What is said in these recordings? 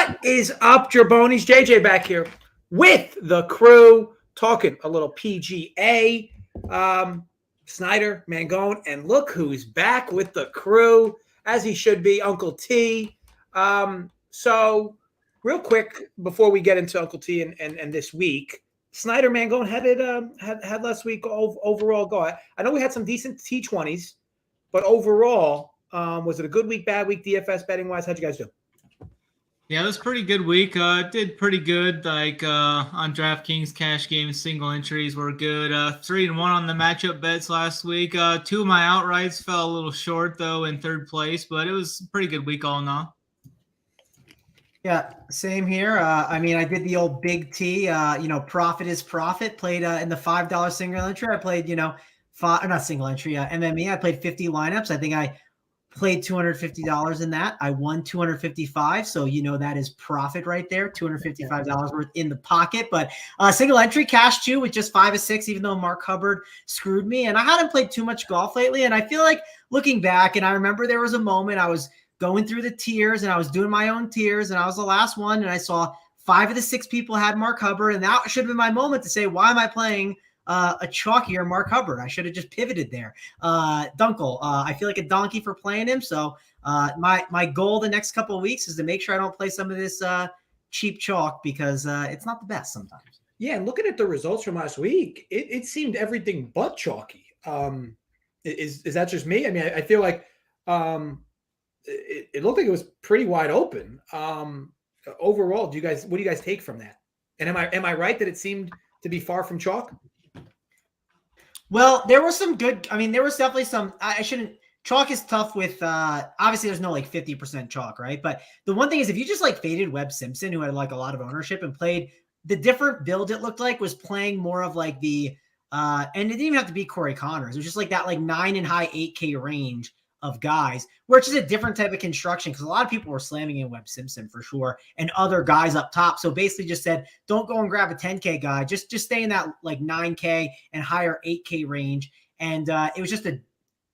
What is up, Jabonies? JJ back here with the crew, talking a little PGA. Snyder, Mangone, and look who's back with the crew, as he should be, Uncle T. So real quick, before we get into Uncle T and this week, Snyder, Mangone, had last week overall go. I know we had some decent T20s, but overall, was it a good week, bad week, DFS betting-wise? How'd you guys do? Yeah, it was a pretty good week. Did pretty good. Like on DraftKings, cash games, single entries were good. 3-1 on the matchup bets last week. 2 of my outrights fell a little short though in third place, but it was a pretty good week all in all. Yeah, same here. I mean, I did the old big T. Profit is profit. Played in the $5 single entry. I played, not single entry, MME. I played 50 lineups. I think I played $250 in that. I won $255. So, that is profit right there. $255 worth in the pocket. But single entry cash too with just 5 of 6, even though Mark Hubbard screwed me. And I hadn't played too much golf lately. And I feel like looking back, and I remember there was a moment I was going through the tiers and I was doing my own tiers and I was the last one. And I saw 5 of the 6 people had Mark Hubbard. And that should have been my moment to say, why am I playing a chalkier Mark Hubbard? I should have just pivoted there. Dunkel, I feel like a donkey for playing him. So my goal the next couple of weeks is to make sure I don't play some of this cheap chalk because it's not the best sometimes. Yeah, and looking at the results from last week, it seemed everything but chalky. Is that just me? I mean, I feel like it looked like it was pretty wide open. Overall, what do you guys take from that? And am I right that it seemed to be far from chalk? Well, there was some good. I mean, there was definitely some. I shouldn't. Chalk is tough with. Obviously, there's no 50% chalk, right? But the one thing is, if you just faded Webb Simpson, who had a lot of ownership and played the different build, it looked like was playing more of the. And it didn't even have to be Corey Connors. It was just that 9 and high 8K range of guys, where it's just a different type of construction because a lot of people were slamming in Webb Simpson for sure and other guys up top. So basically just said, don't go and grab a 10K guy. Just stay in that 9K and higher 8K range. And it was just a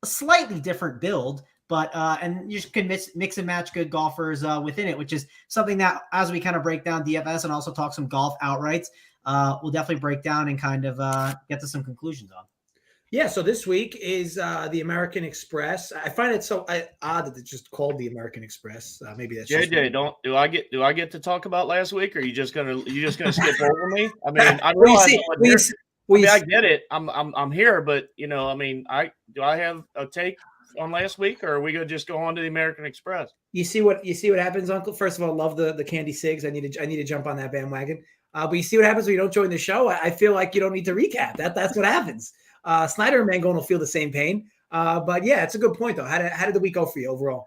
slightly different build, but and you just can mix and match good golfers within it, which is something that as we kind of break down DFS and also talk some golf outrights, we'll definitely break down and kind of get to some conclusions on. Yeah, so this week is the American Express. I find it so odd that it's just called the American Express. Maybe that's JJ. Do I get to talk about last week, or are you just gonna skip over me? I mean, I realize I get it. I'm here, but I have a take on last week, or are we gonna just go on to the American Express? You see what happens, Uncle. First of all, love the candy cigs. I need to jump on that bandwagon. But you see what happens when you don't join the show. I feel like you don't need to recap. That's what happens. Snyder and Mangone will feel the same pain. But yeah, it's a good point though. How did the week go for you overall?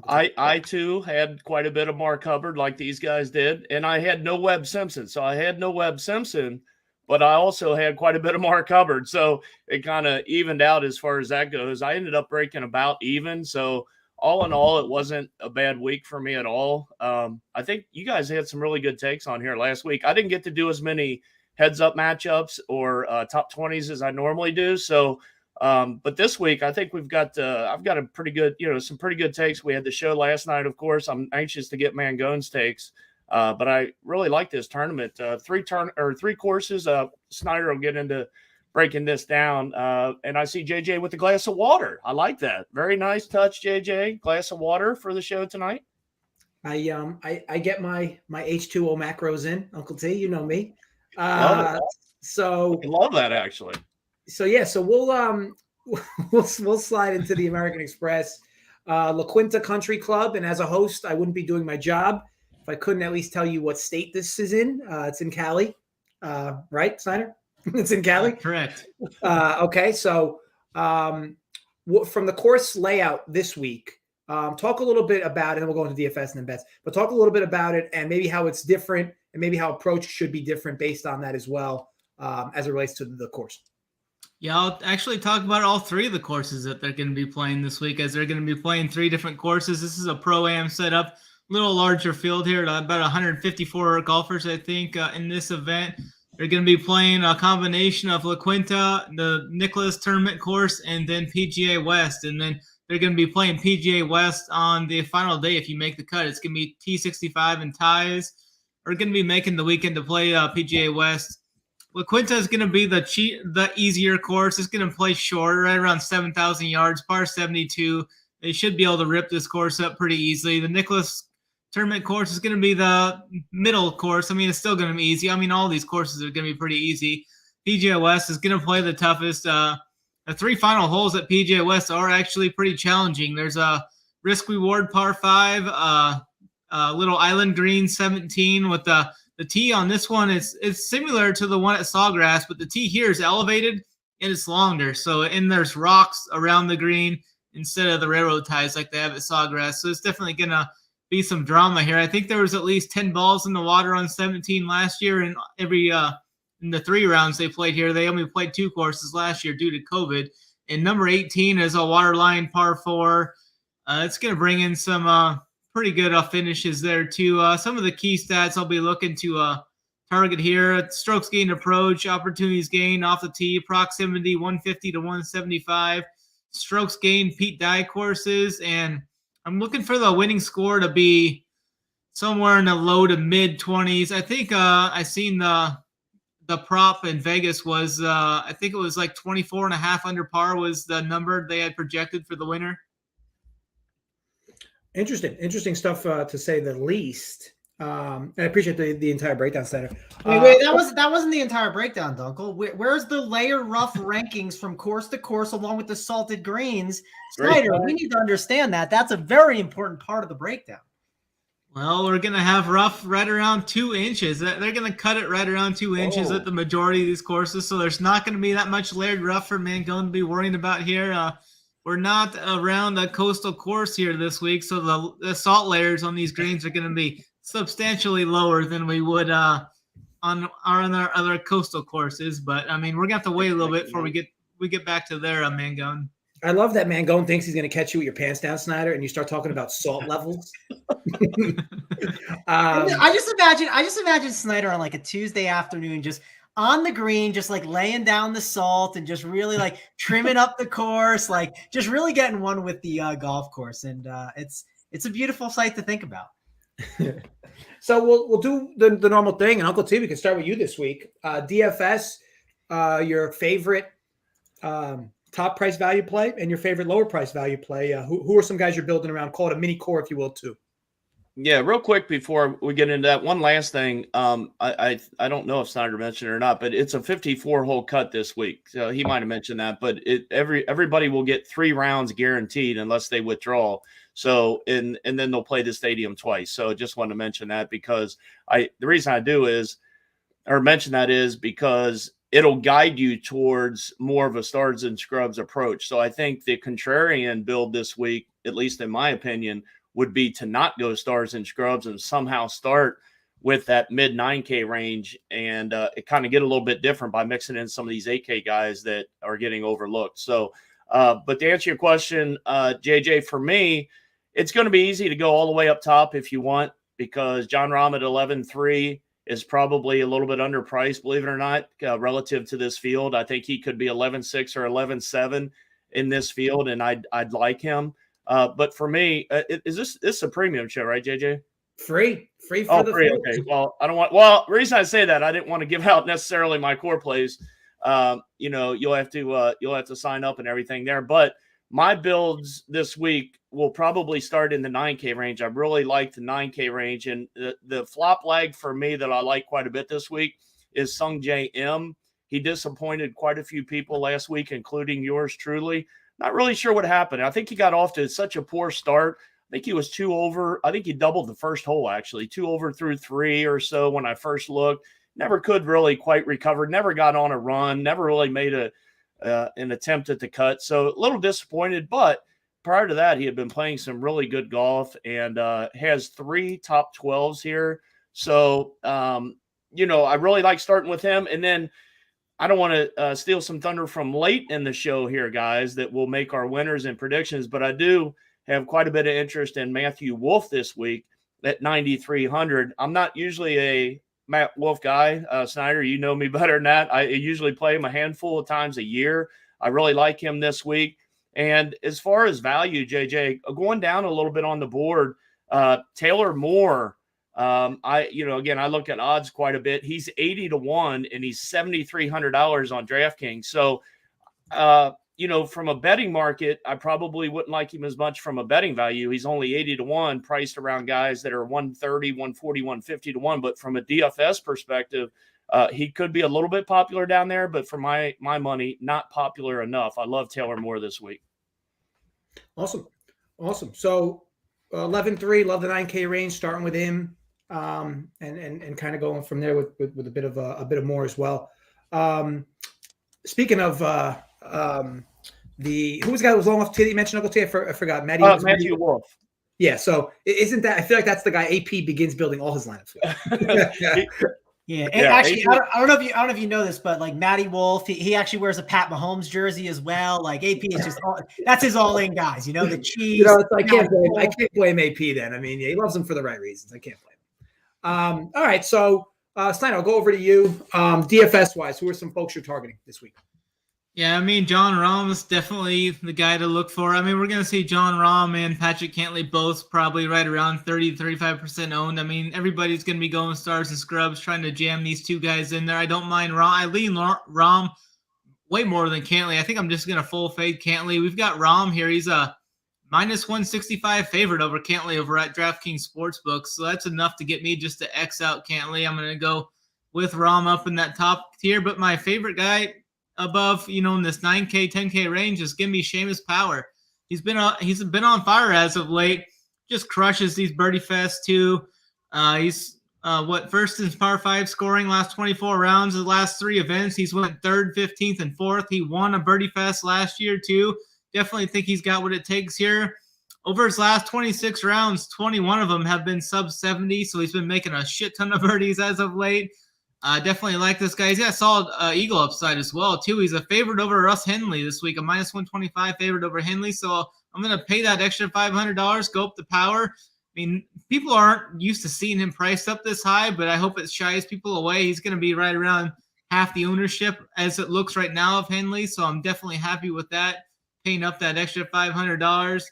I too had quite a bit of Mark Hubbard like these guys did, and I had no Webb Simpson. So I had no Webb Simpson, but I also had quite a bit of Mark Hubbard. So it kind of evened out as far as that goes. I ended up breaking about even. So all in all, it wasn't a bad week for me at all. I think you guys had some really good takes on here last week. I didn't get to do as many heads-up matchups or top 20s as I normally do. So, but this week I think I've got a pretty good, some pretty good takes. We had the show last night, of course. I'm anxious to get Mangone's takes, but I really like this tournament. 3 courses. Snyder will get into breaking this down, and I see JJ with a glass of water. I like that. Very nice touch, JJ. Glass of water for the show tonight. I get my H2O macros in, Uncle T. You know me. So I love that actually. So yeah, so we'll slide into the American Express, La Quinta Country Club, and as a host, I wouldn't be doing my job if I couldn't at least tell you what state this is in. It's in Cali, right, Snyder? It's in Cali, correct? Okay, so from the course layout this week, talk a little bit about it, and we'll go into DFS and then bets. But talk a little bit about it and maybe how it's different. And maybe how approach should be different based on that as well, as it relates to the course. Yeah, I'll actually talk about all 3 of the courses that they're going to be playing this week, as they're going to be playing 3 different courses. This is a Pro-Am setup, a little larger field here, about 154 golfers, I think, in this event. They're going to be playing a combination of La Quinta, the Nicklaus Tournament course, and then PGA West. And then they're going to be playing PGA West on the final day. If you make the cut, it's going to be T65 and ties are going to be making the weekend to play PGA West. La Quinta is going to be the easier course. It's going to play short, right around 7,000 yards, par 72. They should be able to rip this course up pretty easily. The Nicklaus Tournament course is going to be the middle course. I mean, it's still going to be easy. I mean, all these courses are going to be pretty easy. PGA West is going to play the toughest. The 3 final holes at PGA West are actually pretty challenging. There's a risk-reward par 5, little island green 17 with the tee on this one. It's similar to the one at Sawgrass, but the tee here is elevated and it's longer. And there's rocks around the green instead of the railroad ties like they have at Sawgrass. So it's definitely going to be some drama here. I think there was at least 10 balls in the water on 17 last year, and in the 3 rounds they played here. They only played 2 courses last year due to COVID. And number 18 is a waterline par 4. It's going to bring in some pretty good finishes there too. Some of the key stats I'll be looking to target here: strokes gained approach, opportunities gained off the tee, proximity 150 to 175, strokes gained Pete Dye courses, and I'm looking for the winning score to be somewhere in the low to mid 20s. I think I seen the prop in Vegas was I think it was like 24.5 under par was the number they had projected for the winner. Interesting stuff to say the least. And I appreciate the entire breakdown, Snyder. Wait, that wasn't the entire breakdown, Dunkel. Where's the layer rough rankings from course to course along with the salted greens? Snyder, we need to understand that. That's a very important part of the breakdown. Well, we're going to have rough right around 2 inches. They're going to cut it right around 2 inches at the majority of these courses, so there's not going to be that much layered rough for Mangone to be worrying about here. We're not around a coastal course here this week, so the salt layers on these greens are going to be substantially lower than we would on our other coastal courses. But I mean, we're gonna have to wait a little bit before we get back to there, Mangone. I love that Mangone thinks he's gonna catch you with your pants down, Snyder, and you start talking about salt levels. I just imagine Snyder on like a Tuesday afternoon, just on the green, just like laying down the salt and just really like trimming up the course, like just really getting one with the golf course, and it's a beautiful sight to think about. So we'll do the normal thing, and Uncle T, we can start with you this week. DFS, your favorite top price value play and your favorite lower price value play. Who are some guys you're building around? Call it a mini core, if you will, too. Yeah, real quick before we get into that, one last thing. I don't know if Snyder mentioned it or not, but it's a 54-hole cut this week. So he might have mentioned that, but everybody will get 3 rounds guaranteed unless they withdraw. So and then they'll play the stadium twice. So just wanted to mention that because the reason I mention that is because it'll guide you towards more of a stars and scrubs approach. So I think the contrarian build this week, at least in my opinion, would be to not go stars and scrubs and somehow start with that mid 9K range and it kind of get a little bit different by mixing in some of these 8K guys that are getting overlooked. So, but to answer your question, JJ, for me, it's going to be easy to go all the way up top if you want, because John Rahm at 11.3 is probably a little bit underpriced, believe it or not, relative to this field. I think he could be 11.6 or 11.7 in this field, and I'd like him. But for me, is this a premium show, right, JJ? Free for the free. Okay. Well, I don't want. Well, the reason I say that, I didn't want to give out necessarily my core plays. You'll have to sign up and everything there. But my builds this week will probably start in the 9K range. I really like the 9K range, and the flop lag for me that I like quite a bit this week is Sung J M. He disappointed quite a few people last week, including yours truly. Not really sure what happened. I think he got off to such a poor start. I think he was 2 over. I think he doubled the first hole, actually. 2 over through 3 or so when I first looked. Never could really quite recover. Never got on a run. Never really made an attempt at the cut. So a little disappointed. But prior to that, he had been playing some really good golf and has 3 top 12s here. So, I really like starting with him. And then I don't want to steal some thunder from late in the show here, guys, that will make our winners and predictions, but I do have quite a bit of interest in Matthew Wolff this week at 9,300. I'm not usually a Matt Wolff guy. Snyder, you know me better than that. I usually play him a handful of times a year. I really like him this week. And as far as value, JJ, going down a little bit on the board, Taylor Moore, I look at odds quite a bit. He's 80-1 and he's $7,300 on DraftKings. So, from a betting market, I probably wouldn't like him as much from a betting value. He's only 80-1, priced around guys that are 130, 140, 150-1. But from a DFS perspective, he could be a little bit popular down there, but for my money, not popular enough. I love Taylor Moore this week. Awesome. So 11-3, love the 9K range, starting with him, and kind of going from there with a bit of more as well. Speaking of who was the guy that was long off T that you mentioned, Uncle T? I forgot. Matthew Wolf. Yeah. So isn't that? I feel like that's the guy AP begins building all his lineups with. Yeah, and actually, I don't know if you know this, but like Matty Wolf, he actually wears a Pat Mahomes jersey as well. Like AP is just that's his all-in guys. The cheese. I can't blame AP then. I mean, he loves him for the right reasons. I can't blame him. All right, so Snyder, I'll go over to you. DFS wise, who are some folks you're targeting this week? Yeah, I mean, John Rahm is definitely the guy to look for. I mean, we're going to see John Rahm and Patrick Cantlay both probably right around 30 to 35% owned. I mean, everybody's going to be going stars and scrubs trying to jam these two guys in there. I don't mind Rahm. I lean Rahm way more than Cantlay. I think I'm just going to full fade Cantlay. We've got Rahm here. He's a minus 165 favorite over Cantlay over at DraftKings Sportsbook. So that's enough to get me just to X out Cantlay. I'm going to go with Rahm up in that top tier. But my favorite guy above, in this 9K, 10K range is give me Seamus Power. He's been on fire as of late. Just crushes these birdie fests too. He's first in par 5 scoring last 24 rounds of the last 3 events. He's went 3rd, 15th, and 4th. He won a birdie fest last year too. Definitely think he's got what it takes here. Over his last 26 rounds, 21 of them have been sub 70. So he's been making a shit ton of birdies as of late. Definitely like this guy. He's got solid eagle upside as well, too. He's a favorite over Russ Henley this week, a minus 125 favorite over Henley. So I'm going to pay that extra $500, go up the Power. I mean, people aren't used to seeing him priced up this high, but I hope it shies people away. He's going to be right around half the ownership as it looks right now of Henley. So I'm definitely happy with that, paying up that extra $500.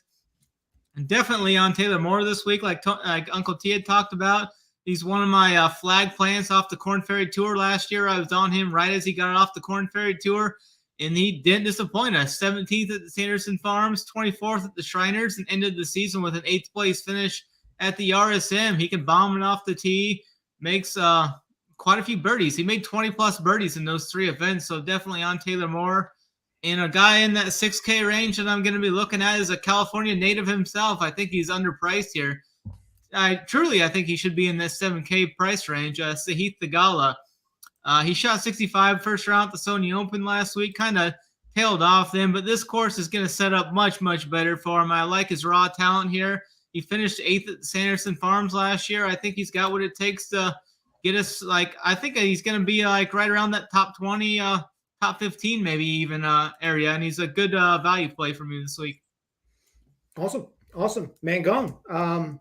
And definitely on Taylor Moore this week, like Uncle T had talked about. He's one of my flag plants off the Korn Ferry Tour last year. I was on him right as he got off the Korn Ferry Tour, and he didn't disappoint us. 17th at the Sanderson Farms, 24th at the Shriners, and ended the season with an 8th place finish at the RSM. He can bomb it off the tee, makes quite a few birdies. He made 20-plus birdies in those 3 events, so definitely on Taylor Moore. And a guy in that 6K range that I'm going to be looking at is a California native himself. I think he's underpriced here. I think he should be in this 7K price range. Sahith Theegala. He shot 65 first round at the Sony Open last week, kind of tailed off then, but this course is going to set up much, much better for him. I like his raw talent here. He finished 8th at the Sanderson Farms last year. I think he's got what it takes to get us, I think he's going to be right around that top 20, top 15 maybe even area, and he's a good value play for me this week. Awesome. Mangone.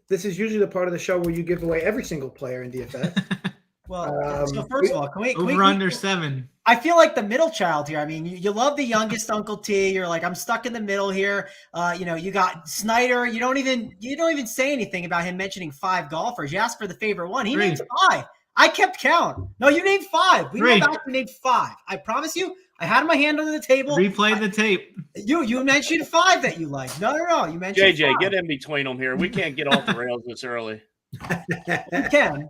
This is usually the part of the show where you give away every single player in DFS. Well, so first of all, can we under 7? I feel like the middle child here. I mean, you love the youngest Uncle T. You're like, I'm stuck in the middle here. You got Snyder. You don't even say anything about him mentioning 5 golfers. You asked for the favorite one. He named 5. I kept count. No, you named 5. We know back you named 5. I promise you. I had my hand under the table. Replay the tape. You mentioned 5 that you like. No. You mentioned JJ, 5. Get in between them here. We can't get off the rails this early.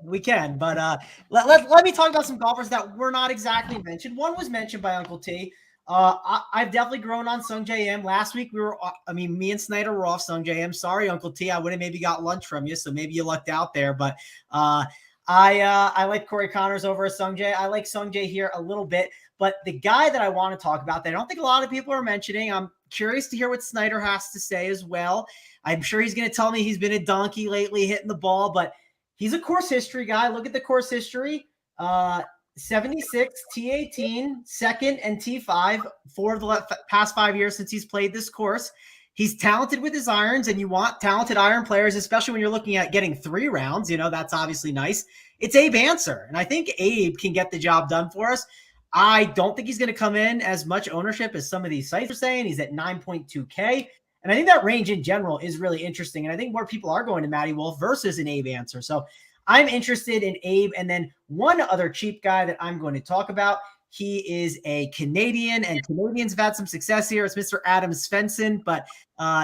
We can. But let me talk about some golfers that were not exactly mentioned. One was mentioned by Uncle T. I've definitely grown on Sung J M. Last week me and Snyder were off Sung J M. Sorry, Uncle T. I would have maybe got lunch from you, so maybe you lucked out there. But I like Corey Connors over at Sung J. I like Sung J here a little bit. But the guy that I want to talk about that I don't think a lot of people are mentioning, I'm curious to hear what Snyder has to say as well. I'm sure he's going to tell me he's been a donkey lately hitting the ball, but he's a course history guy. Look at the course history. 76, T18, 2nd, and T5 for the past 5 years since he's played this course. He's talented with his irons, and you want talented iron players, especially when you're looking at getting 3 rounds. That's obviously nice. It's Abe Answer, and I think Abe can get the job done for us. I don't think he's going to come in as much ownership as some of these sites are saying. He's at 9.2K. And I think that range in general is really interesting. And I think more people are going to Matty Wolf versus an Abe Answer. So I'm interested in Abe. And then one other cheap guy that I'm going to talk about. He is a Canadian, and Canadians have had some success here. It's Mr. Adam Svensson, but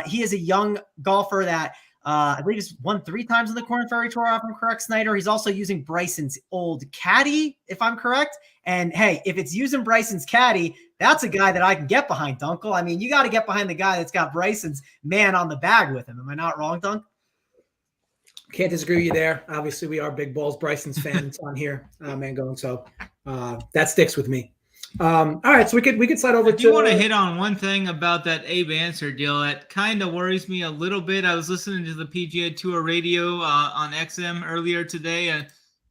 he is a young golfer that I believe he's won 3 times in the Corn Ferry Tour, if I'm correct, Snyder. He's also using Bryson's old caddy, if I'm correct. And hey, if it's using Bryson's caddy, that's a guy that I can get behind, Dunkel. I mean, you got to get behind the guy that's got Bryson's man on the bag with him. Am I not wrong, Dunk? Can't disagree with you there. Obviously, we are big balls Bryson's fans on here, Mangone. So that sticks with me. All right, so we could slide over. I do want to hit on one thing about that Abe Answer deal that kind of worries me a little bit. I was listening to the PGA Tour radio on XM earlier today, and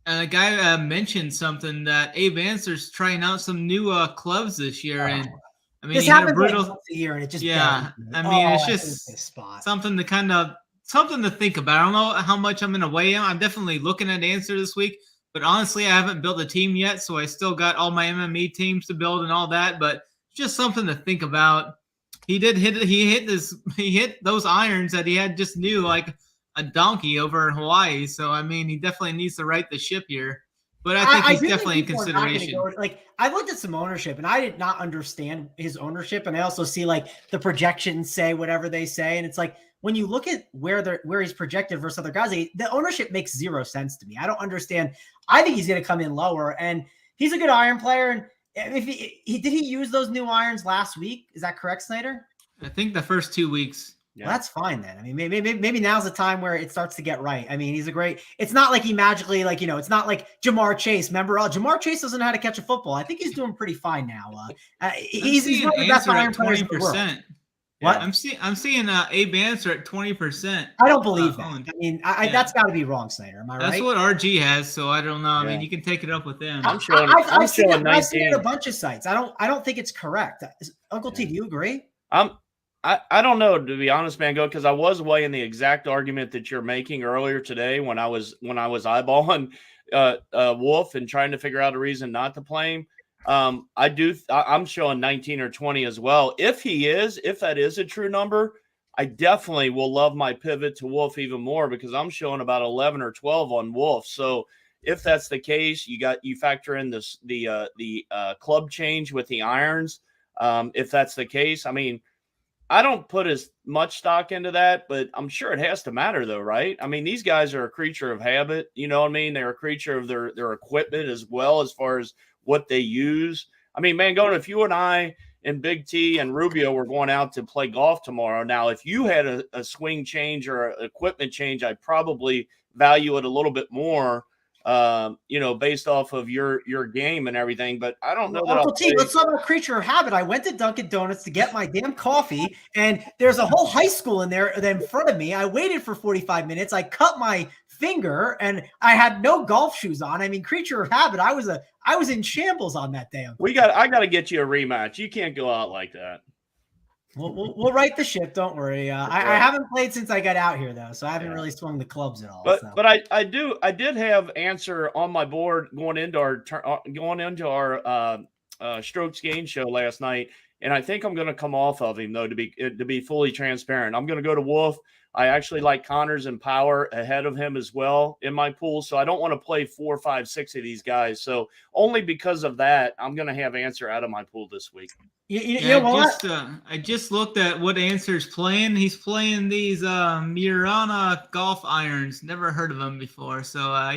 a guy mentioned something that Abe Answer's trying out some new clubs this year, and I mean, this he had a happens brutal like once a year, and it just I mean, it's just something to think about. I don't know how much I'm going to weigh in. I'm definitely looking at Answer this week. But honestly, I haven't built a team yet, so I still got all my MME teams to build and all that. But just something to think about. He did hit it. He hit those irons that he had just knew like a donkey over in Hawaii. So I mean, he definitely needs to right the ship here. But I think he's definitely in consideration. I looked at some ownership, and I did not understand his ownership. And I also see like the projections say whatever they say, and it's like, when you look at where he's projected versus other guys, the ownership makes zero sense to me. I don't understand. I think he's going to come in lower, and he's a good iron player. And if did he use those new irons last week? Is that correct, Snyder? I think the first 2 weeks. Yeah. Well, that's fine then. I mean, maybe now's the time where it starts to get right. I mean, he's a great. It's not like he magically it's not like Jamar Chase. Remember, Jamar Chase doesn't know how to catch a football. I think he's doing pretty fine now. He's one of the best iron players in the world. What? I'm seeing Abe Answer at 20%. I don't believe that. I mean, that's got to be wrong, Snyder. Am I right? That's what RG has, so I don't know. I mean, you can take it up with them. I've seen it a bunch of sites. I don't think it's correct. Uncle T, do you agree? I don't know, to be honest, Mangone, because I was weighing the exact argument that you're making earlier today when I was eyeballing Wolf and trying to figure out a reason not to play him. I'm showing 19 or 20 as well. If that is a true number, I definitely will love my pivot to Wolf even more because I'm showing about 11 or 12 on Wolf. So if that's the case, you factor in the club change with the irons. If that's the case, I mean, I don't put as much stock into that, but I'm sure it has to matter though, right? I mean, these guys are a creature of habit. You know what I mean? They're a creature of their equipment as well as far as what they use. I mean, Mangone, if you and I and Big T and Rubio were going out to play golf tomorrow, now if you had a swing change or an equipment change, I'd probably value it a little bit more, based off of your game and everything. But I don't know. Uncle T, let's talk about creature of habit. I went to Dunkin' Donuts to get my damn coffee, and there's a whole high school in there in front of me. I waited for 45 minutes. I cut my finger, and I had no golf shoes on. I mean, creature of habit. I was in shambles on that day. I got to get you a rematch. You can't go out like that. We'll right the ship. Don't worry. I haven't played since I got out here though, so I haven't really swung the clubs at all. But I did have Answer on my board going into our strokes gain show last night, and I think I'm going to come off of him though to be fully transparent. I'm going to go to Wolf. I actually like Connors and Power ahead of him as well in my pool, so I don't want to play 4, 5, 6 of these guys. So only because of that, I'm going to have Answer out of my pool this week. I just looked at what Answer's playing. He's playing these Murana golf irons. Never heard of them before, so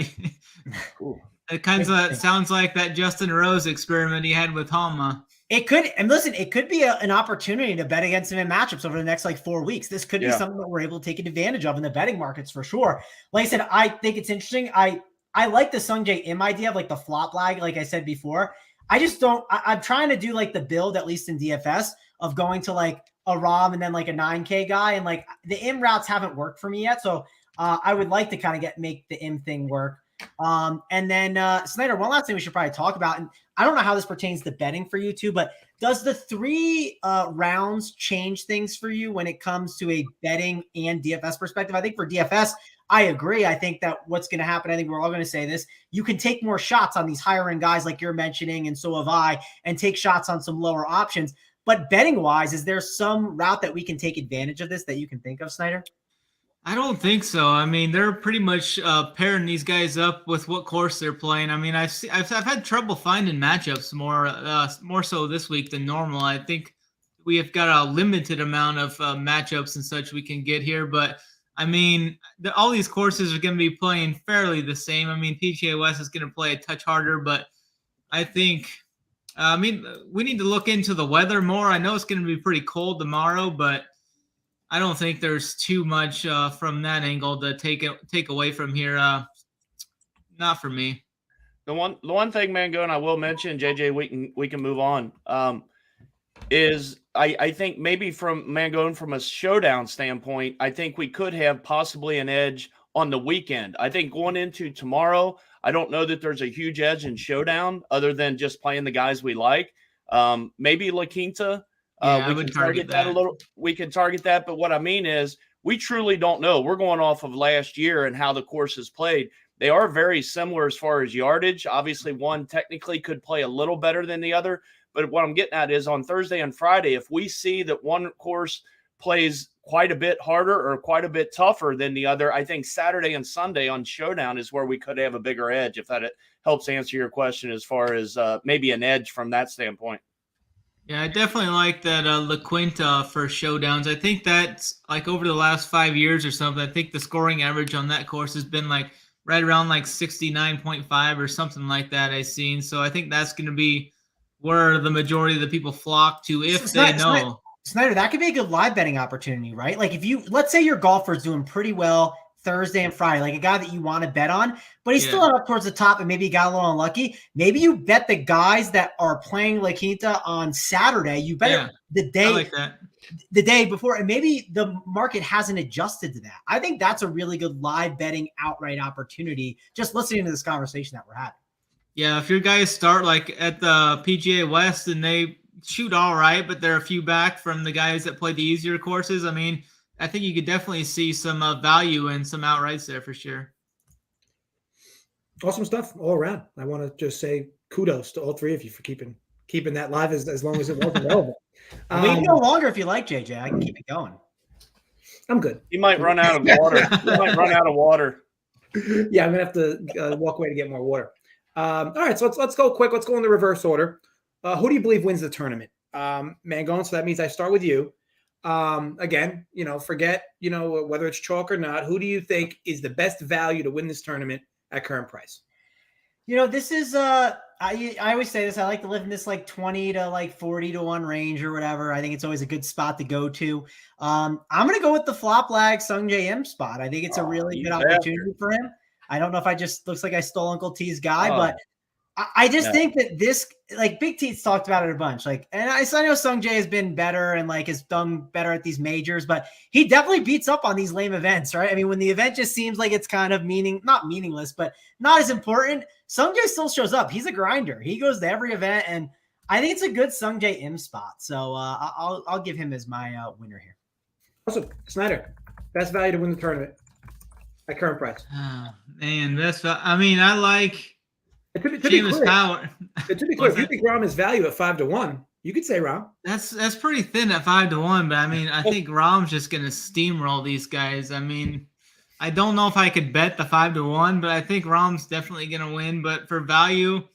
cool. It kind of sounds like that Justin Rose experiment he had with Homa. It could, and listen, it could be an opportunity to bet against him in matchups over the next 4 weeks. This could be something that we're able to take advantage of in the betting markets for sure. Like I said, I think it's interesting. I like the Sung Jae Im idea of the flop lag, like I said before. I just don't. I'm trying to do the build, at least in DFS, of going to a Rom and then a 9K guy, and the Im routes haven't worked for me yet. So I would like to kind of make the Im thing work. And then Snyder, one last thing we should probably talk about, and I don't know how this pertains to betting for you too, but does the 3 rounds change things for you when it comes to a betting and DFS perspective? I think for DFS, I agree. I think that what's going to happen, I think we're all going to say this, you can take more shots on these higher end guys like you're mentioning, and so have I, and take shots on some lower options. But betting wise, is there some route that we can take advantage of this that you can think of, Snyder? I don't think so. I mean, they're pretty much pairing these guys up with what course they're playing. I mean, I've had trouble finding matchups more so this week than normal. I think we have got a limited amount of matchups and such we can get here, but I mean, all these courses are going to be playing fairly the same. I mean, PGA West is going to play a touch harder, but I think, we need to look into the weather more. I know it's going to be pretty cold tomorrow, but I don't think there's too much from that angle to take away from here. Not for me. The one thing, Mangone, I will mention, JJ, we can move on. Is I think maybe from Mangone, from a showdown standpoint, I think we could have possibly an edge on the weekend. I think going into tomorrow, I don't know that there's a huge edge in showdown other than just playing the guys we like. Maybe La Quinta. We can target that a little. We can target that, but what I mean is we truly don't know. We're going off of last year and how the course is played. They are very similar as far as yardage. Obviously, one technically could play a little better than the other, but what I'm getting at is on Thursday and Friday, if we see that one course plays quite a bit harder or quite a bit tougher than the other, I think Saturday and Sunday on Showdown is where we could have a bigger edge, if that helps answer your question as far as maybe an edge from that standpoint. Yeah, I definitely like that La Quinta for showdowns. I think that's like over the last 5 years or something, I think the scoring average on that course has been like right around like 69.5 or something like that I've seen. So I think that's going to be where the majority of the people flock to if they know. Snyder, that could be a good live betting opportunity, right? Like let's say your golfer's doing pretty well Thursday and Friday, like a guy that you want to bet on, but he's still up towards the top and maybe he got a little unlucky. Maybe you bet the guys that are playing La Quinta on Saturday. You bet the day before, and maybe the market hasn't adjusted to that. I think that's a really good live betting outright opportunity, just listening to this conversation that we're having. Yeah, if your guys start like at the PGA West and they shoot all right, but they're a few back from the guys that play the easier courses, I mean, I think you could definitely see some value and some outrights there for sure. Awesome stuff all around. I want to just say kudos to all three of you for keeping that live as long as it was relevant. We can go longer if you like, JJ. I can keep it going. I'm good. You might run out of water. Yeah, I'm gonna have to walk away to get more water. All right, so let's go quick. Let's go in the reverse order. Who do you believe wins the tournament? Mangone, so that means I start with you. Again, forget, whether it's chalk or not. Who do you think is the best value to win this tournament at current price? This is I always say this. I like to live in this like 20 to like 40 to 1 range or whatever. I think it's always a good spot to go to. I'm going to go with the flop lag Sung J M spot. I think it's a really good opportunity for him. I don't know if I just looks like I stole Uncle T's guy, but I just think that this, like Big T's talked about it a bunch. Like, and I know Sung Jae has been better and like has done better at these majors, but he definitely beats up on these lame events, right? I mean, when the event just seems like it's kind of not meaningless, but not as important, Sung Jae still shows up. He's a grinder. He goes to every event, and I think it's a good Sung Jae M spot. So I'll give him as my winner here. Awesome. Snyder, best value to win the tournament at current price. Man, I like. To be clear, if you think Rahm is value at 5-1, you could say Rahm. That's pretty thin at 5-1, but I mean, I think Rahm's just gonna steamroll these guys. I mean, I don't know if I could bet the 5-1, but I think Rahm's definitely gonna win. But for value,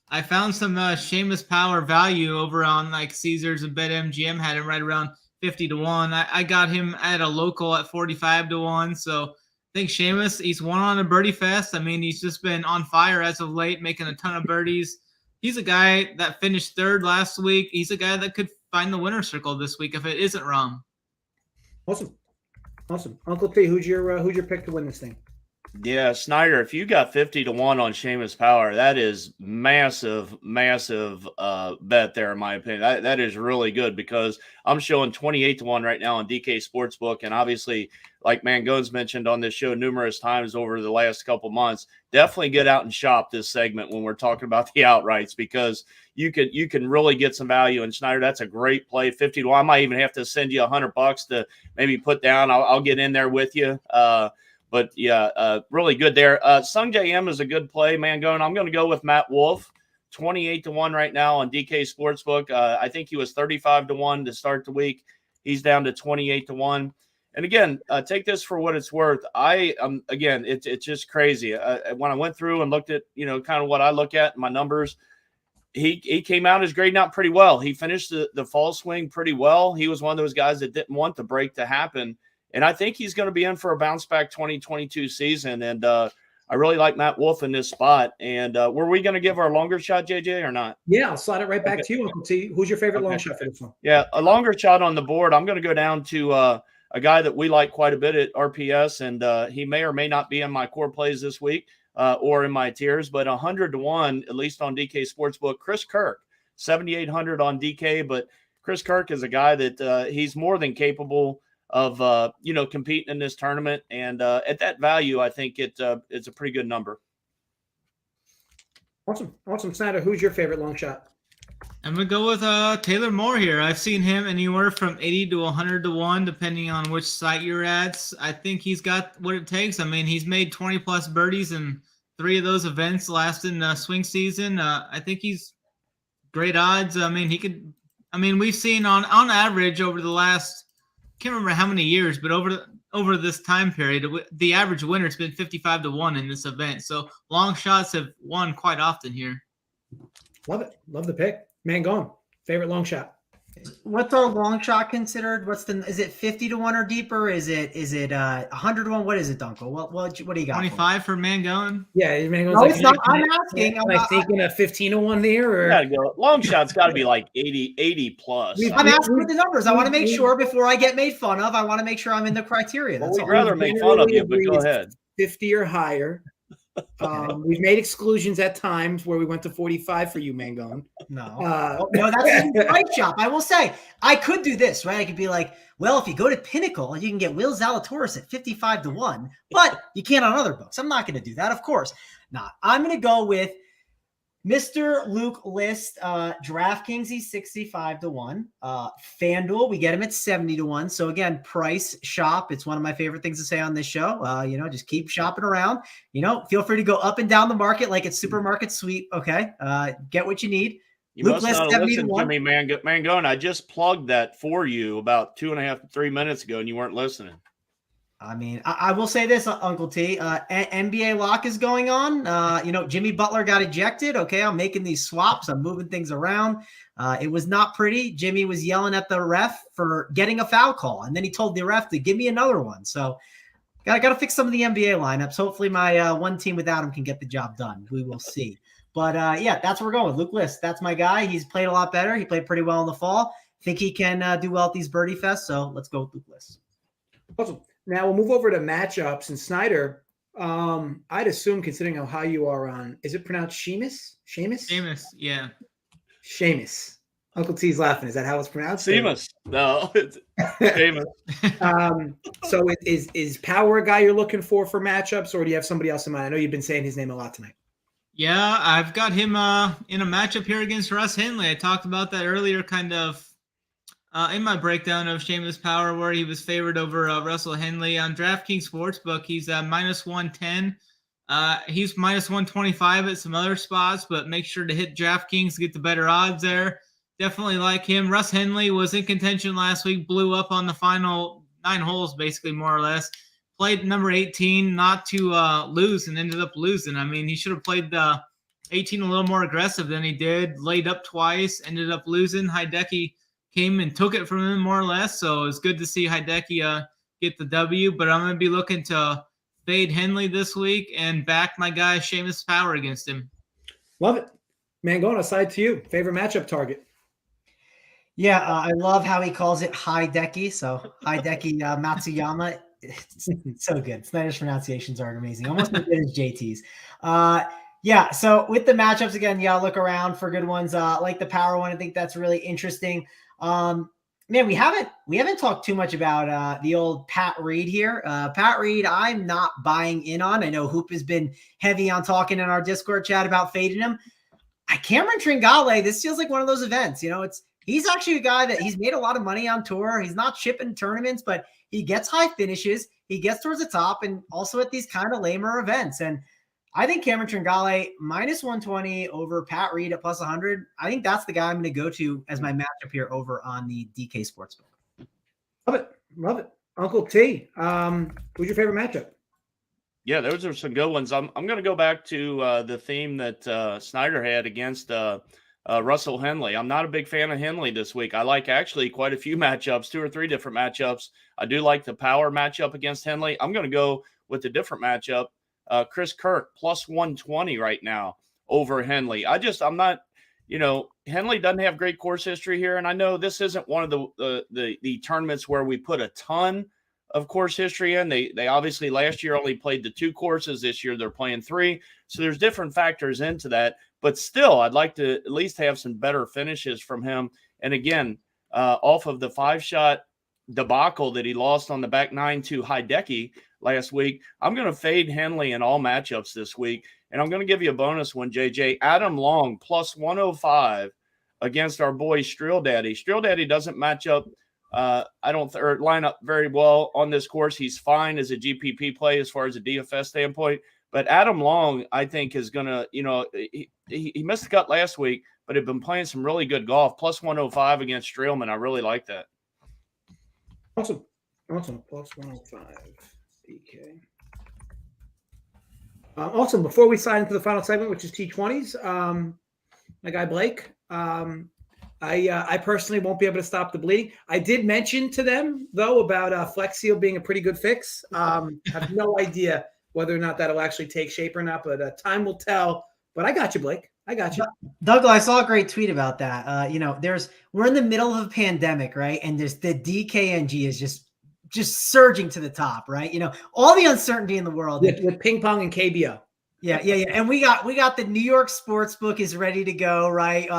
I found some Seamus Power value over on like Caesars and BetMGM had him right around 50-1. I got him at a local at 45-1, so. I think Seamus, he's won on a birdie fest. I mean, he's just been on fire as of late, making a ton of birdies. He's a guy that finished third last week. He's a guy that could find the winner's circle this week if it isn't Rahm. Awesome. Uncle T, who's your pick to win this thing? Yeah, Snyder, if you got 50-1 on Seamus Power, that is massive bet there, in my opinion. That is really good because I'm showing 28-1 right now on DK Sportsbook. And obviously, like Mangone's mentioned on this show numerous times over the last couple months, definitely get out and shop this segment when we're talking about the outrights because you can really get some value. And Snyder, that's a great play. 50-1. I might even have to send you $100 to maybe put down. I'll get in there with you. But yeah, really good there. Sung JM is a good play, Mangone. I'm going to go with Matt Wolf, 28-1 right now on DK Sportsbook. I think he was 35-1 to start the week. He's down to 28-1. And again, take this for what it's worth. Again, it's just crazy. When I went through and looked at, kind of what I look at in my numbers, he came out as grading out pretty well. He finished the fall swing pretty well. He was one of those guys that didn't want the break to happen. And I think he's going to be in for a bounce back 2022 season. And I really like Matt Wolf in this spot. And were we going to give our longer shot, JJ, or not? Yeah, I'll slide it right back to you, Uncle T. Who's your favorite long shot for this one? Yeah, a longer shot on the board. I'm going to go down to a guy that we like quite a bit at RPS, and he may or may not be in my core plays this week or in my tiers, but 100-1, at least on DK Sportsbook. Chris Kirk, 7,800 on DK, but Chris Kirk is a guy that he's more than capable of competing in this tournament, and at that value, I think it's a pretty good number. Awesome, Snyder. Who's your favorite long shot? I'm gonna go with Taylor Moore here. I've seen him anywhere from 80 to 100-1, depending on which site you're at. I think he's got what it takes. I mean, he's made 20 plus birdies in 3 of those events last in swing season. I think he's great odds. I mean, we've seen on average over the last, can't remember how many years, but over this time period, the average winner's been 55-1 in this event. So long shots have won quite often here. Love it. Love the pick. Mangone, favorite long shot. What's our long shot considered? Is it 50-1 or deeper? Is it 100-1? What is it, Dunkel? What do you got? 25 for Mangone. Yeah, Mangone's no, it's not. I'm asking. Am I thinking a 15-1 there? Or gotta go. Long shot's got to be like 80 plus. I'm asking for the numbers. I want to make sure before I get made fun of. I want to make sure I'm in the criteria. Well, we'd rather make fun of you, but go ahead. 50 or higher. We've made exclusions at times where we went to 45 for you, Mangone. No, that's the right shop. I will say I could do this, right? I could be like, well, if you go to Pinnacle, you can get Will Zalatoris at 55-1, but you can't on other books. I'm not going to do that, of course not. I'm going to go with Mr. Luke List. DraftKings, he's 65-1. FanDuel, we get him at 70-1. So again, price shop. It's one of my favorite things to say on this show. Just keep shopping around. Feel free to go up and down the market like it's supermarket sweep. Okay. Get what you need. You Luke must not have listened to me, Mangone. I just plugged that for you about 2.5 to 3 minutes ago, and you weren't listening. I mean, I will say this, Uncle T. NBA lock is going on. Jimmy Butler got ejected. Okay, I'm making these swaps. I'm moving things around. It was not pretty. Jimmy was yelling at the ref for getting a foul call, and then he told the ref to give me another one. So got to fix some of the NBA lineups. Hopefully my one team without him can get the job done. We will see. But, that's where we're going. Luke List, that's my guy. He's played a lot better. He played pretty well in the fall. Think he can do well at these birdie fests. So let's go with Luke List. Awesome. Now we'll move over to matchups. And Snyder, I'd assume, considering how high you are on, is it pronounced Seamus? Seamus, yeah. Seamus. Uncle T's laughing. Is that how it's pronounced? Seamus. No, it's Seamus. So is Power a guy you're looking for matchups, or do you have somebody else in mind? I know you've been saying his name a lot tonight. Yeah, I've got him in a matchup here against Russ Henley. I talked about that earlier, kind of in my breakdown of Seamus Power, where he was favored over Russell Henley on DraftKings Sportsbook. He's minus 110. He's minus 125 at some other spots, but make sure to hit DraftKings to get the better odds there. Definitely like him. Russ Henley was in contention last week, blew up on the final 9 holes, basically, more or less. Played number 18 not to lose and ended up losing. I mean, he should have played the 18 a little more aggressive than he did. Laid up twice, ended up losing. Hideki came and took it from him more or less. So it's good to see Hideki get the W. But I'm going to be looking to fade Henley this week and back my guy Seamus Power against him. Love it. Mangone, aside to you. Favorite matchup target? Yeah, I love how he calls it Hideki. So Hideki Matsuyama. It's so good. Snyder's pronunciations are amazing. Almost as good as JT's. So with the matchups again, look around for good ones. Like the Power one, I think that's really interesting. Man, we haven't talked too much about the old Pat Reed here. Pat Reed, I'm not buying in on. I know Hoop has been heavy on talking in our Discord chat about fading him. Cameron Tringale, this feels like one of those events. He's actually a guy that he's made a lot of money on tour. He's not shipping tournaments, but he gets high finishes. he gets towards the top and also at these kind of lamer events. And I think Cameron Tringale minus 120 over Pat Reed at plus 100. I think that's the guy I'm going to go to as my matchup here over on the DK Sportsbook. Love it. Love it. Uncle T, who's your favorite matchup? Yeah, those are some good ones. I'm going to go back to the theme that Snyder had against Russell Henley. I'm not a big fan of Henley this week. I like actually quite a few matchups, 2 or 3 different matchups. I do like the power matchup against Henley. I'm going to go with a different matchup. Chris Kirk plus 120 right now over Henley. I'm not, Henley doesn't have great course history here. And I know this isn't one of the tournaments where we put a ton of course history in. They obviously last year only played the 2 courses. This year they're playing 3. So there's different factors into that. But still, I'd like to at least have some better finishes from him. And again, off of the 5-shot debacle that he lost on the back 9 to Hideki last week, I'm going to fade Henley in all matchups this week. And I'm going to give you a bonus one, JJ. Adam Long plus 105 against our boy Strill Daddy. Strill Daddy doesn't match up or line up very well on this course. He's fine as a GPP play as far as a DFS standpoint. But Adam Long, I think, is going to, he missed the cut last week, but had been playing some really good golf. Plus 105 against Streelman. I really like that. Awesome. Plus 105. DK. Awesome. Before we sign into the final segment, which is T20s, my guy Blake, I personally won't be able to stop the bleeding. I did mention to them, though, about Flex Seal being a pretty good fix. Have no idea whether or not that'll actually take shape or not, but time will tell. But I got you, Blake. I got you. Doug, I saw a great tweet about that. We're in the middle of a pandemic, right? And there's the DKNG is just surging to the top, right? All the uncertainty in the world. With ping pong and KBO. Yeah. And we got the New York Sportsbook is ready to go, right?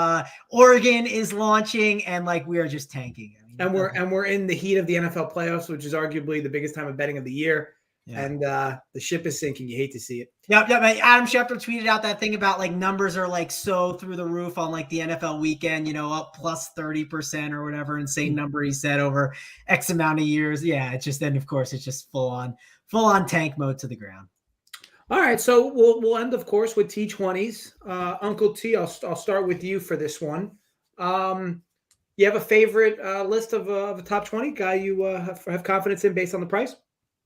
Oregon is launching, and we are just tanking. We're in the heat of the NFL playoffs, which is arguably the biggest time of betting of the year. Yeah. And the ship is sinking. You hate to see it. Yep. Adam Schefter tweeted out that thing about numbers are so through the roof on the NFL weekend, up plus 30% or whatever insane number he said over X amount of years. Yeah. It's just, then of course it's just full on tank mode to the ground. All right. So we'll end, of course, with T20s. Uncle T, I'll start with you for this one. You have a favorite list of a top 20 guy you have confidence in based on the price?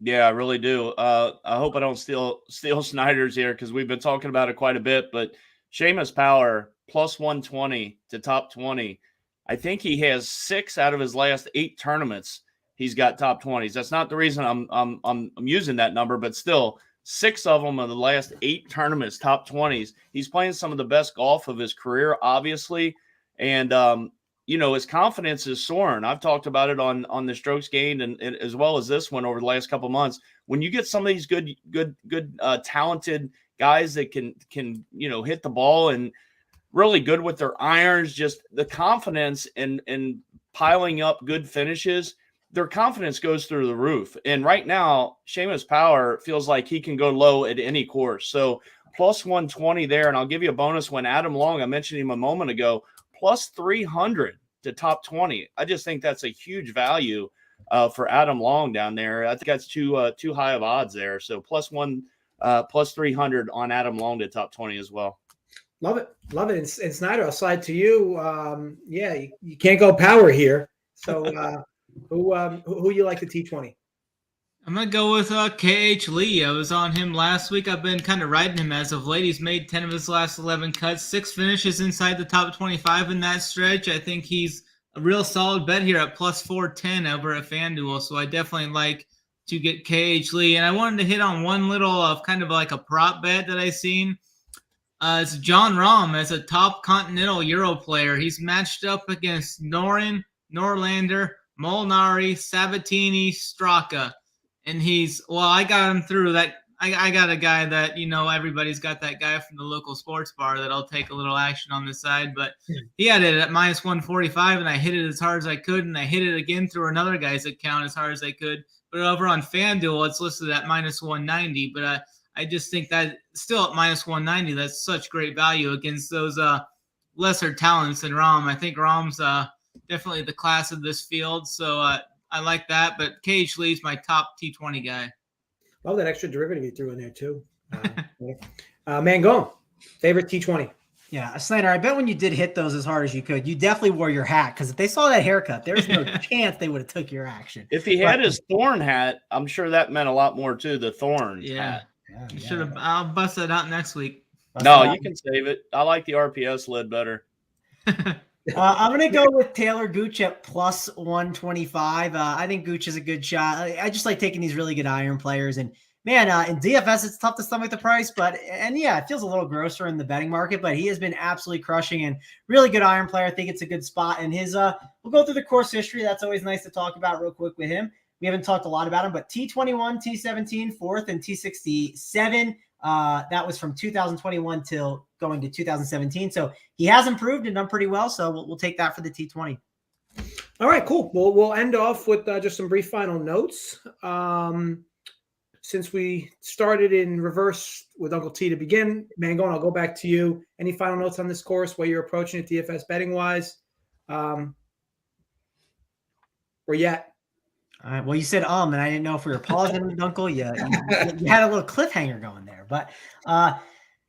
Yeah, I really do. I hope I don't steal Snyder's here because we've been talking about it quite a bit. But Seamus Power plus 120 to top 20. I think he has 6 out of his last 8 tournaments. He's got top 20s. That's not the reason I'm using that number, but still 6 of them in the last 8 tournaments, top 20s. He's playing some of the best golf of his career, obviously, and his confidence is soaring. I've talked about it on the strokes gained and as well as this one over the last couple of months. When you get some of these good talented guys that can hit the ball and really good with their irons, just the confidence and piling up good finishes, their confidence goes through the roof. And right now, Seamus Power feels like he can go low at any course. So plus 120 there, and I'll give you a bonus when Adam Long, I mentioned him a moment ago, plus 300 to top 20. I just think that's a huge value for Adam Long down there. I think that's too high of odds there. So plus 300 on Adam Long to top 20 as well. Love it. And Snyder, I'll slide to you. You can't go Power here. So who you like the T20? I'm going to go with KH Lee. I was on him last week. I've been kind of riding him as of late. He's made 10 of his last 11 cuts, 6 finishes inside the top 25 in that stretch. I think he's a real solid bet here at plus 410 over at FanDuel. So I definitely like to get KH Lee. And I wanted to hit on one little of kind of like a prop bet that I seen. It's John Rahm as a top continental Euro player. He's matched up against Noren, Norlander, Molinari, Sabatini, Straka. And I got him through that. I got a guy that, everybody's got that guy from the local sports bar that'll take a little action on the side. But he had it at minus 145, and I hit it as hard as I could. And I hit it again through another guy's account as hard as I could. But over on FanDuel, it's listed at minus 190. But I just think that still at minus 190, that's such great value against those lesser talents than Rahm. I think Rahm's definitely the class of this field. So I like that, but KH Lee's my top T20 guy. Oh, that extra derivative you threw in there too. Mangone, favorite T20. Yeah, Snyder, I bet when you did hit those as hard as you could, you definitely wore your hat, because if they saw that haircut, there's no chance they would have took your action. If he had his thorn hat, I'm sure that meant a lot more too. The thorn hat. You should have. I'll bust that out next week. No, you can save it. I like the RPS lid better. I'm going to go with Taylor Gooch at plus 125. I think Gooch is a good shot. I just like taking these really good iron players. And man, in DFS, it's tough to stomach the price, it feels a little grosser in the betting market, but he has been absolutely crushing and really good iron player. I think it's a good spot. And we'll go through the course history. That's always nice to talk about real quick with him. We haven't talked a lot about him, but T21, T17, fourth, and T67. That was from 2021 till going to 2017. So he has improved and done pretty well. So we'll take that for the T20. All right, cool. Well, we'll end off with just some brief final notes. Since we started in reverse with Uncle T to begin, Mangone, I'll go back to you. Any final notes on this course, where you're approaching it DFS betting wise? Where you at? All right. Well, you said and I didn't know if we were pausing, Uncle. You had a little cliffhanger going there, but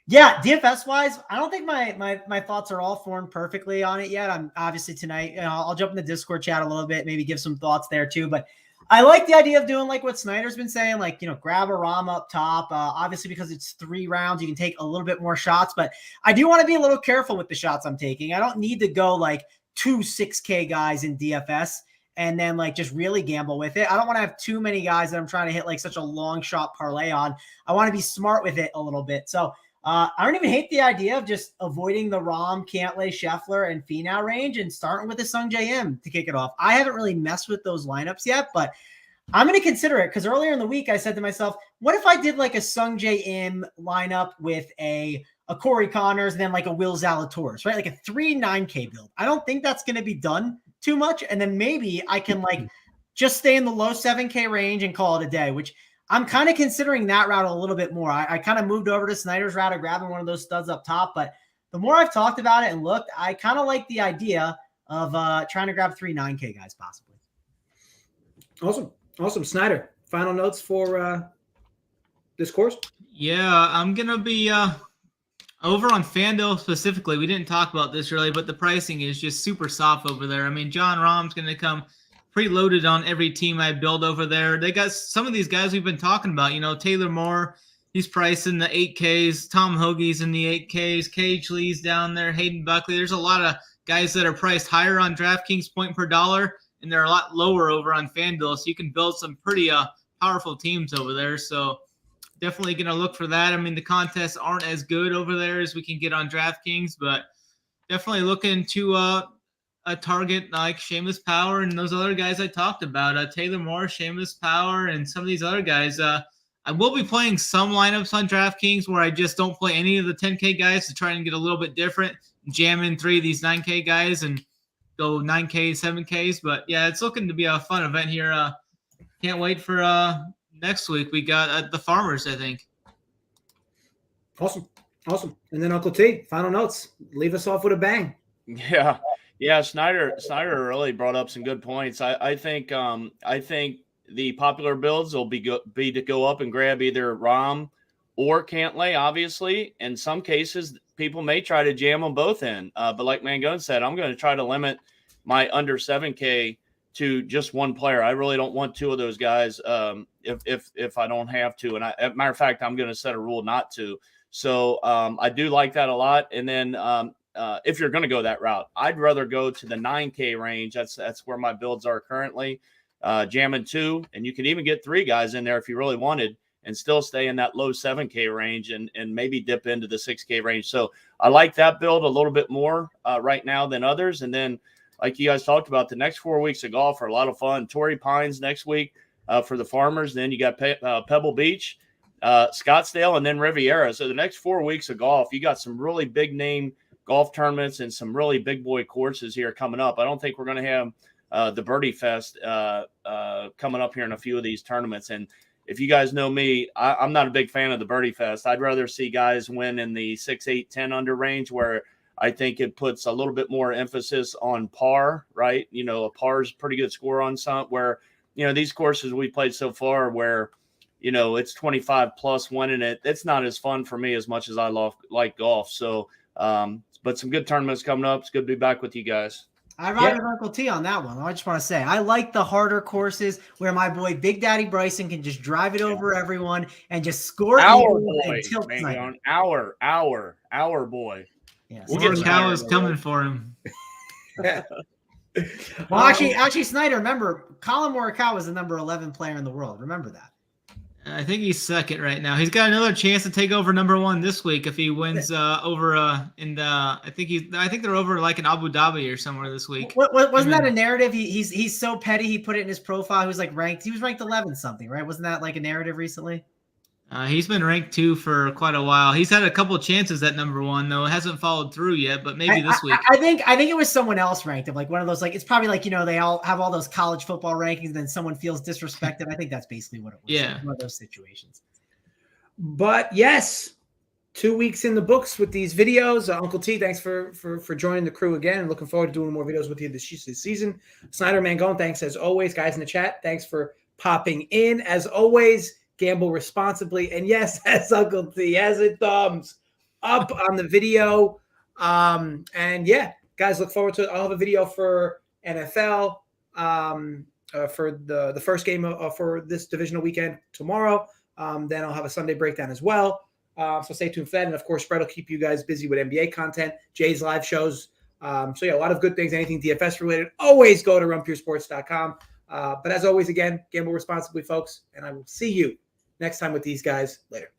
DFS wise, I don't think my thoughts are all formed perfectly on it yet. I'm obviously tonight. I'll jump in the Discord chat a little bit, maybe give some thoughts there too. But I like the idea of doing like what Snyder's been saying, like grab a ROM up top. Obviously, because it's 3 rounds, you can take a little bit more shots. But I do want to be a little careful with the shots I'm taking. I don't need to go like 2 6K guys in DFS and then like just really gamble with it. I don't want to have too many guys that I'm trying to hit like such a long shot parlay on. I want to be smart with it a little bit. So I don't even hate the idea of just avoiding the Rahm, Cantlay, Scheffler, and Finau range and starting with the Sung J M to kick it off. I haven't really messed with those lineups yet, but I'm going to consider it because earlier in the week I said to myself, what if I did like a Sung J M lineup with a Corey Connors and then like a Will Zalatoris, right? Like a 3-9K build. I don't think that's going to be done too much. And then maybe I can like just stay in the low 7K range and call it a day, which I'm kind of considering that route a little bit more. I kind of moved over to Snyder's route of grabbing one of those studs up top, but the more I've talked about it and looked, I kind of like the idea of trying to grab 3 9K guys possibly. Awesome. Snyder, final notes for this course? Yeah, I'm going to be over on FanDuel specifically. We didn't talk about this really, but the pricing is just super soft over there. I mean, John Rahm's going to come preloaded on every team I build over there. They got some of these guys we've been talking about. Taylor Moore, he's priced in the 8Ks. Tom Hoagie's in the 8Ks. Cage Lee's down there. Hayden Buckley. There's a lot of guys that are priced higher on DraftKings point per dollar, and they're a lot lower over on FanDuel. So you can build some pretty powerful teams over there. So definitely going to look for that. I mean, the contests aren't as good over there as we can get on DraftKings, but definitely looking to a target like Seamus Power and those other guys I talked about. Taylor Moore, Seamus Power, and some of these other guys. I will be playing some lineups on DraftKings where I just don't play any of the 10K guys to try and get a little bit different, jam in 3 of these 9K guys and go 9K, 7Ks. But yeah, it's looking to be a fun event here. Can't wait for next week. We got the Farmers, I think. Awesome. And then Uncle T, final notes. Leave us off with a bang. Yeah. Snyder really brought up some good points. I think the popular builds will be to go up and grab either Rahm or Cantlay. Obviously, in some cases, people may try to jam them both in. But like Mangone said, I'm going to try to limit my under 7K to just one player. I really don't want 2 of those guys if I don't have to. And as a matter of fact, I'm going to set a rule not to. So I do like that a lot. And then if you're going to go that route, I'd rather go to the 9K range. That's where my builds are currently. Jamming 2, and you can even get 3 guys in there if you really wanted and still stay in that low 7K range and maybe dip into the 6K range. So I like that build a little bit more right now than others. And then, like you guys talked about, the next 4 weeks of golf are a lot of fun. Torrey Pines next week for the Farmers. Then you got Pebble Beach, Scottsdale, and then Riviera. So the next 4 weeks of golf, you got some really big name golf tournaments and some really big boy courses here coming up. I don't think we're going to have the Birdie Fest coming up here in a few of these tournaments. And if you guys know me, I'm not a big fan of the Birdie Fest. I'd rather see guys win in the 6, 8, 10 under range, where I think it puts a little bit more emphasis on par, right? A par is a pretty good score on some, where, these courses we played so far where it's 25 plus winning it. It's not as fun for me as much as I like golf. So, but some good tournaments coming up. It's good to be back with you guys. I ride with Uncle T on that one. I just want to say I like the harder courses where my boy Big Daddy Bryson can just drive it over everyone and just score our boy, and tilt Mangone, our boy. Yeah, Morikawa is coming for him. Well, actually, Snyder, remember, Colin Morikawa is the number 11 player in the world. Remember that. I think he's second right now. He's got another chance to take over number 1 this week if he wins over I think they're over like in Abu Dhabi or somewhere this week. Wasn't that a narrative? He's so petty. He put it in his profile. He was like ranked. He was ranked 11 something, right? Wasn't that like a narrative recently? He's been ranked 2 for quite a while. He's had a couple of chances at number 1 though. It hasn't followed through yet, but maybe this week. I think it was someone else ranked him, like one of those. Like it's probably like they all have all those college football rankings, and then someone feels disrespected. I think that's basically what it was. Yeah, like one of those situations. But yes, 2 weeks in the books with these videos. Uncle T, thanks for joining the crew again, and looking forward to doing more videos with you this season. Snyder, Mangone, thanks as always, guys in the chat. Thanks for popping in as always. Gamble responsibly. And yes, as Uncle T has a thumbs up on the video. And yeah, guys, look forward to it. I'll have a video for NFL for the first game for this divisional weekend tomorrow. Then I'll have a Sunday breakdown as well. So stay tuned for that. And of course, Brett will keep you guys busy with NBA content, Jay's live shows. So yeah, a lot of good things, anything DFS related. Always go to runpuresports.com. But as always, again, gamble responsibly, folks. And I will see you next time with these guys. Later.